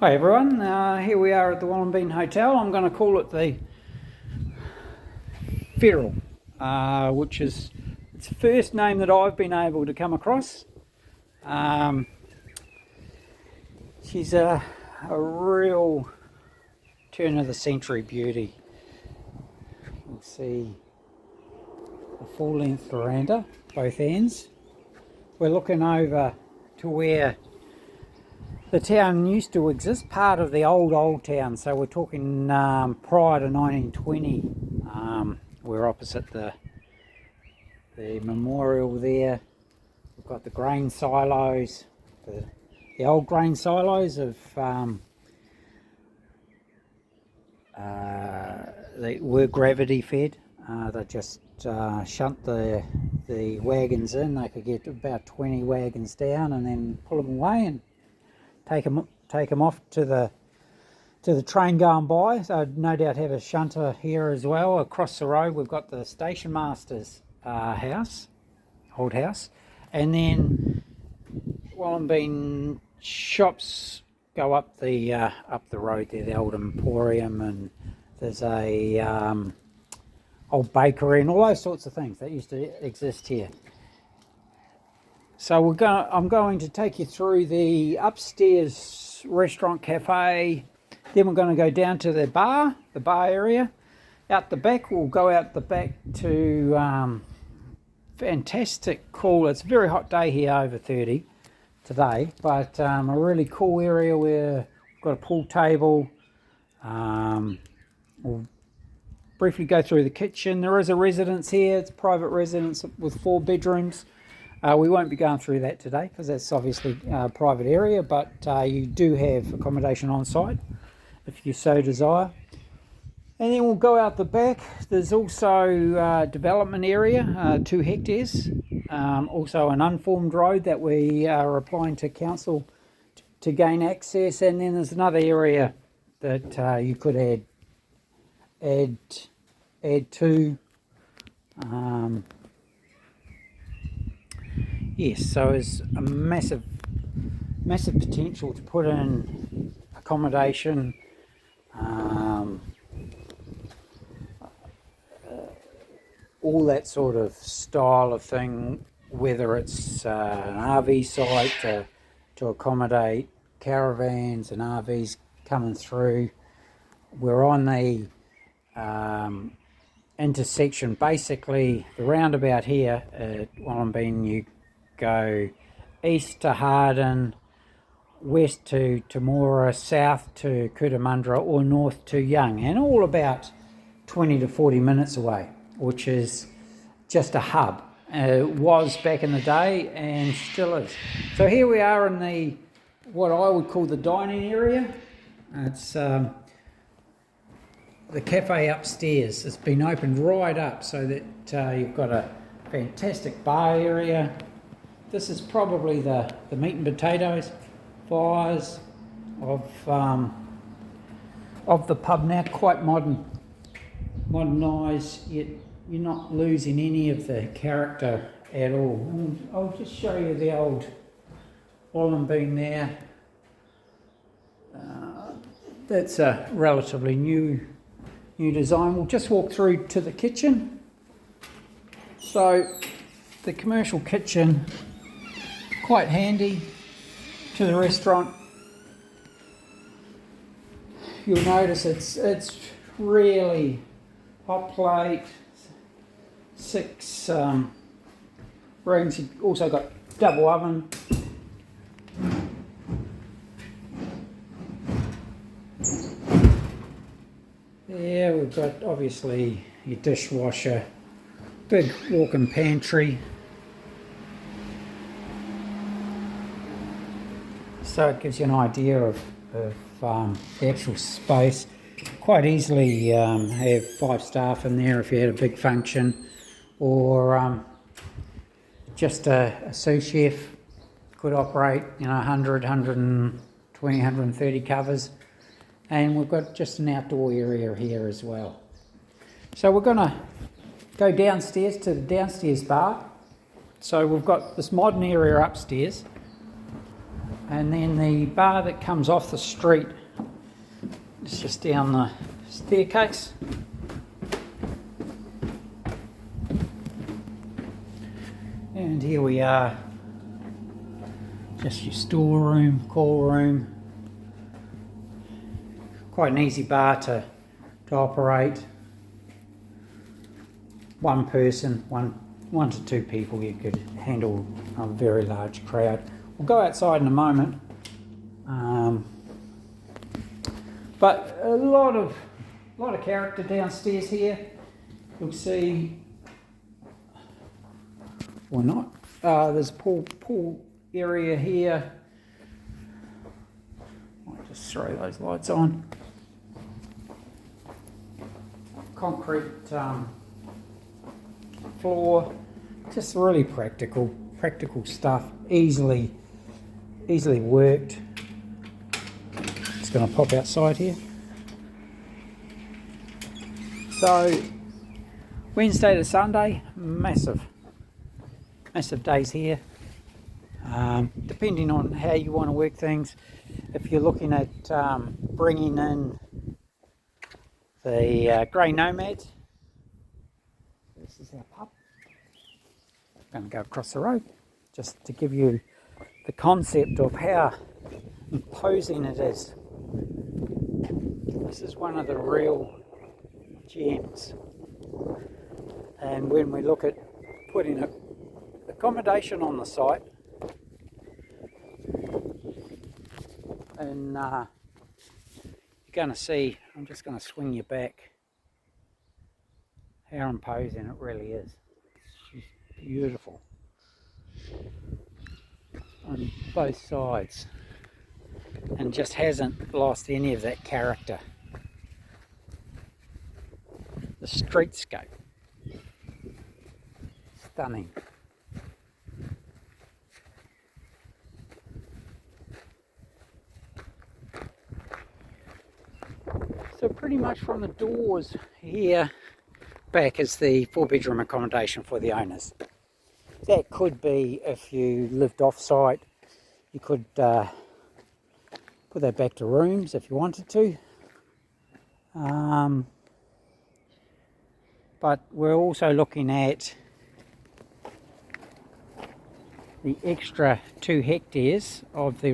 Hi everyone, here we are at the Wallenbeen Hotel. I'm going to call it the Feral, which is its first name that I've been able to come across. She's a real turn of the century beauty. You can see the full length veranda, both ends. We're looking over to where the town used to exist, part of the old town, so we're talking prior to 1920. We're opposite the memorial there. We've got the grain silos, the old grain silos of they were gravity fed. They just shunt the wagons in. They could get about 20 wagons down and then pull them away and take them off to the train going by. So I'd no doubt have a shunter here as well. Across the road we've got the station master's old house, and then Wallenbeen shops go up the road there, the old emporium, and there's a old bakery and all those sorts of things that used to exist here. So I'm going to take you through the upstairs restaurant cafe, then we're going to go down to the bar area. Out the back, we'll go out the back to fantastic cool, it's a very hot day here, over 30 today, but a really cool area where we've got a pool table. We'll briefly go through the kitchen. There is a residence here, it's a private residence with 4 bedrooms. We won't be going through that today because that's obviously a private area, but you do have accommodation on site if you so desire. And then we'll go out the back. There's also development area, 2 hectares. Also an unformed road that we are applying to council to gain access. And then there's another area that you could add to. Yes, so there's a massive potential to put in accommodation, all that sort of style of thing, whether it's an RV site to accommodate caravans and RVs coming through. We're on the intersection, basically the roundabout here at Wallenbeen. You go east to Harden, west to Tamora, south to Cootamundra, or north to Young, and all about 20 to 40 minutes away, which is just a hub. It was back in the day and still is. So here we are in what I would call the dining area. It's the cafe upstairs. It's been opened right up so that you've got a fantastic bar area. This is probably the meat and potatoes fires of the pub now. Quite modernised, yet you're not losing any of the character at all. And I'll just show you the old Wallenbeen there. That's a relatively new design. We'll just walk through to the kitchen. So the commercial kitchen, quite handy to the restaurant. You'll notice it's really hot plate, 6 rooms. You've also got double oven. Yeah, we've got obviously your dishwasher, big walk-in pantry. So it gives you an idea of the actual space. Quite easily have 5 staff in there if you had a big function, or just a sous chef could operate 100, 120, 130 covers. And we've got just an outdoor area here as well. So we're going to go downstairs to the downstairs bar. So we've got this modern area upstairs. And then the bar that comes off the street is just down the staircase. And here we are, just your storeroom, call room. Quite an easy bar to operate. One person, one to two people, you could handle a very large crowd. We'll go outside in a moment. But a lot of character downstairs here. You'll see, or not. There's a pool area here. Might just throw those lights on. Concrete floor, just really practical stuff. Easily worked. Just going to pop outside here. So Wednesday to Sunday, massive days here. Depending on how you want to work things, if you're looking at bringing in the grey nomads, this is our pup. I'm going to go across the road just to give you the concept of how imposing it is. This is one of the real gems, and when we look at putting accommodation on the site, and you're going to see, I'm just going to swing you back, how imposing it really is. It's beautiful on both sides, and just hasn't lost any of that character. The streetscape, stunning. So pretty much from the doors here back is the 4-bedroom accommodation for the owners. That could be, if you lived off site, you could put that back to rooms if you wanted to. But we're also looking at the extra 2 hectares of the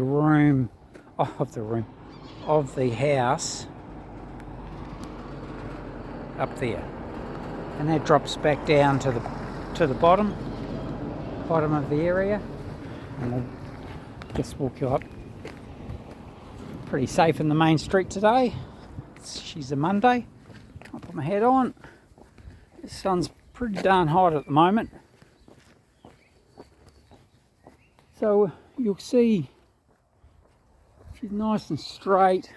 house up there, and that drops back down to the bottom of the area, and we'll just walk you up. Pretty safe in the main street today. She's a Monday. I'll put my hat on. The sun's pretty darn hot at the moment, so you'll see she's nice and straight.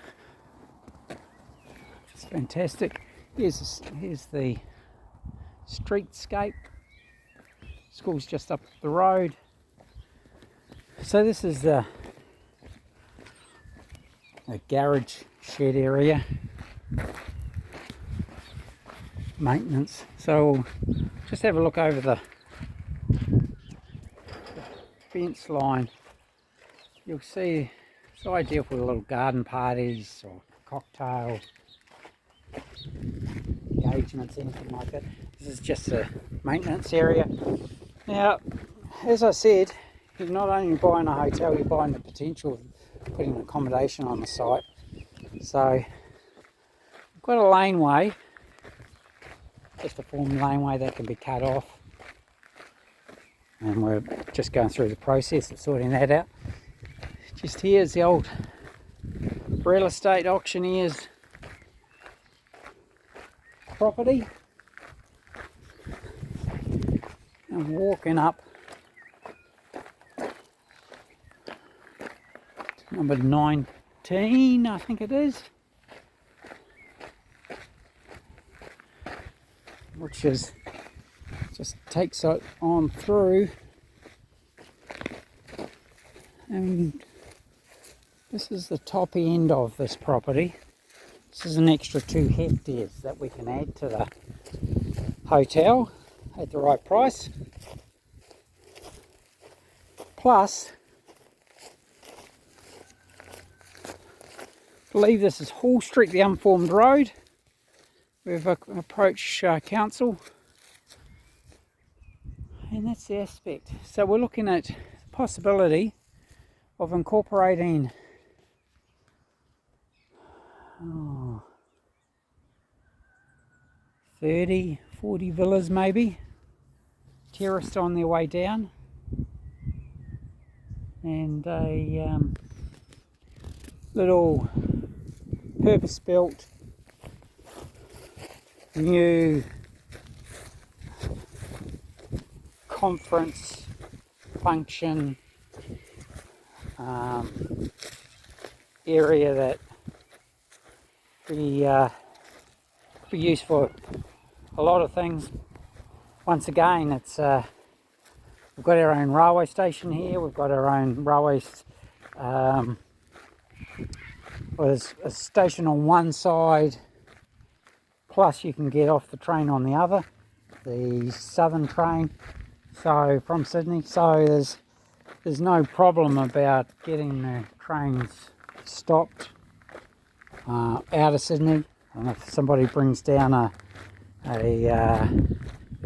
Just fantastic. Here's the streetscape. School's just up the road. So this is the garage shed area. Maintenance. So just have a look over the fence line. You'll see it's ideal for little garden parties or cocktail engagements, anything like that. This is just a maintenance area. Now, as I said, you're not only buying a hotel, you're buying the potential of putting accommodation on the site. So we've got a laneway, just a form laneway that can be cut off, and we're just going through the process of sorting that out. Just here's the old real estate auctioneer's property, and walking up to number 19, I think it is, which is just takes it on through, and this is the top end of this property. This is an extra 2 hectares that we can add to the hotel at the right price. Plus, believe this is Hall Street, the unformed road. We've approached council, and that's the aspect. So we're looking at the possibility of incorporating 30, 40 villas maybe, terraced on their way down, and a little purpose-built new conference function area that be used for a lot of things. Once again, it's we've got our own railway station here. We've got our own railway. Well, there's a station on one side, plus you can get off the train on the other, the southern train. So from Sydney, so there's no problem about getting the trains stopped out of Sydney. And if somebody brings down their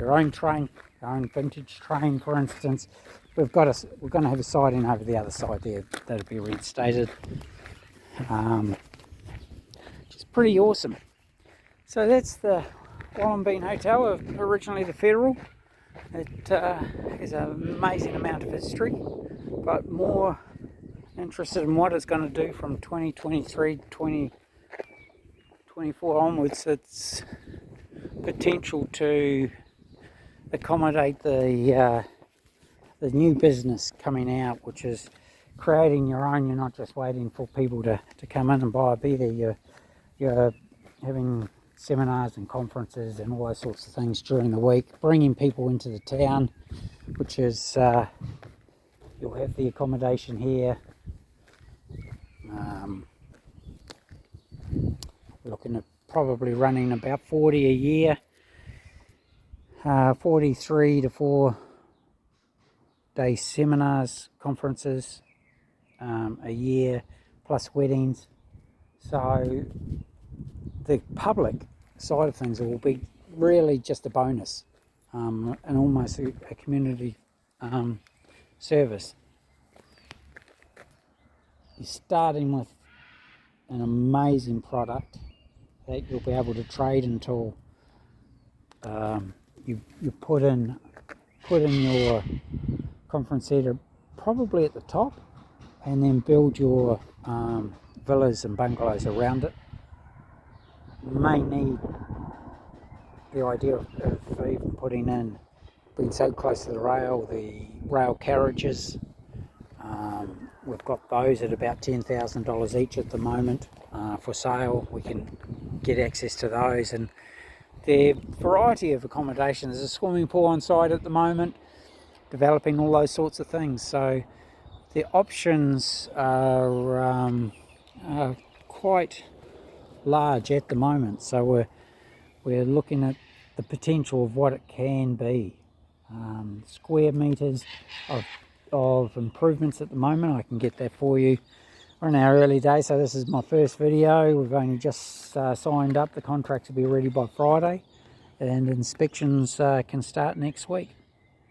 own train, their own vintage train, for instance, we're going to have a siding over the other side there that'll be reinstated. Which is pretty awesome. So that's the Wallenbeen Hotel, originally the Federal. It has an amazing amount of history, but more interested in what it's going to do from 2023 to 2024 onwards. Its potential to accommodate the new business coming out, which is creating your own. You're not just waiting for people to come in and buy a beer. You're having seminars and conferences and all those sorts of things during the week, bringing people into the town, which is you'll have the accommodation here. We're looking at probably running about 40 a year, 43 to 4 day seminars, conferences a year, plus weddings. So the public side of things will be really just a bonus, and almost a community service. You're starting with an amazing product that you'll be able to trade until you put in your conference centre probably at the top, and then build your villas and bungalows around it. You may need the idea of even putting in, being so close to the rail carriages. We've got those at about $10,000 each at the moment for sale. We can get access to those, and the variety of accommodation. There's a swimming pool on site at the moment, developing all those sorts of things. So the options are quite large at the moment. So we're looking at the potential of what it can be. Square meters of improvements at the moment. I can get that for you. We're in our early days, so this is my first video. We've only just signed up. The contract will be ready by Friday, and inspections can start next week.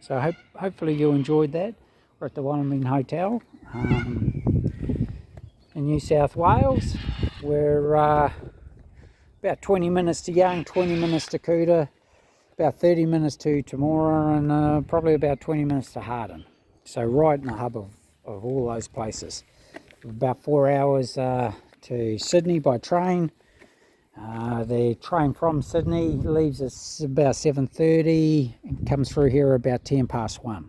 So hopefully you enjoyed that. We're at the Wallenbeen Hotel in New South Wales. We're about 20 minutes to Young, 20 minutes to Kuta, about 30 minutes to Temora, and probably about 20 minutes to Harden. So right in the hub of all those places. About 4 hours to Sydney by train. The train from Sydney leaves us about 7:30 and comes through here about 1:10.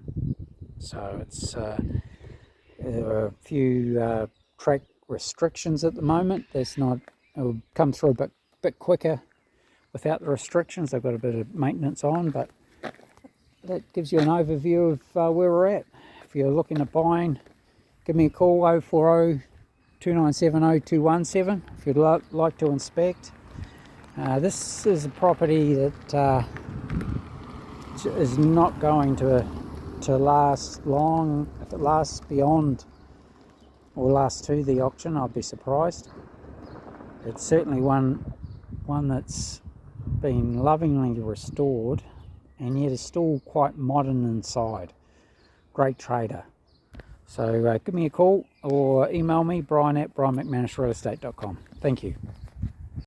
So it's there are a few track restrictions at the moment. It'll come through a bit quicker without the restrictions. They've got a bit of maintenance on, but that gives you an overview of where we're at. If you're looking at buying, give me a call, 040 297 0217 if you'd like to inspect. This is a property that is not going to last long. If it lasts beyond or lasts to the auction, I'd be surprised. it's certainly one that's been lovingly restored, and yet is still quite modern inside. Great trader. So give me a call or email me, brian@brianmcmanusrealestate.com. Thank you.